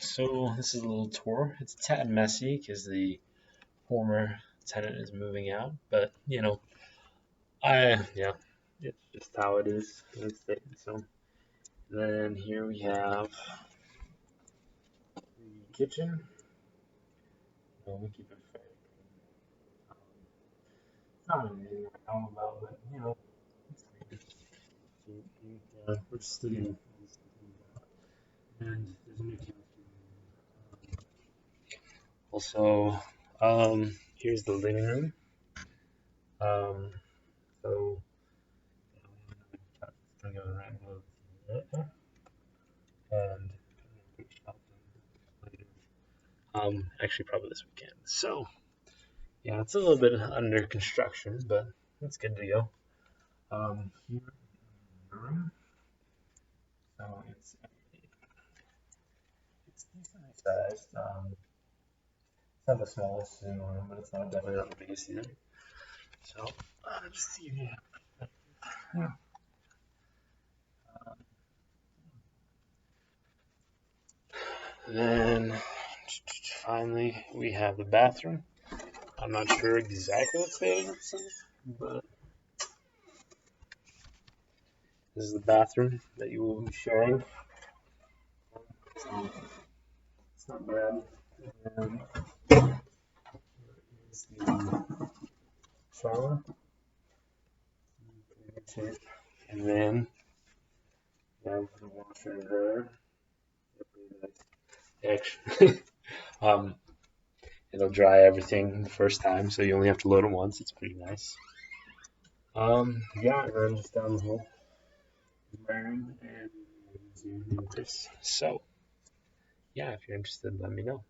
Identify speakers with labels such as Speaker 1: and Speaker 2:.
Speaker 1: So this is a little tour. It's a tad messy because the former tenant is moving out, but it's just how it is in the state. So then here we have the kitchen. We keep it fair. Not anything I know about, but it's clean. We're just getting and there's a new couch. Also, here's the living room. Um, so I'm gonna go around there and later. Actually, probably this weekend. So yeah, it's a little bit under construction, but it's good to go. Here in the room, so it's decently sized. It's not the smallest in the room, but it's not definitely not the biggest either. So let's see here. Yeah. Then finally we have the bathroom. I'm not sure exactly what state it's in, but this is the bathroom that you will be sharing. So it's not bad. And here's the shower. And then you have the washer and dryer. Actually, um, it'll dry everything the first time, so you only have to load it once. It's pretty nice. Yeah, and then just down the hall, my room and Chris. So, yeah, if you're interested, let me know.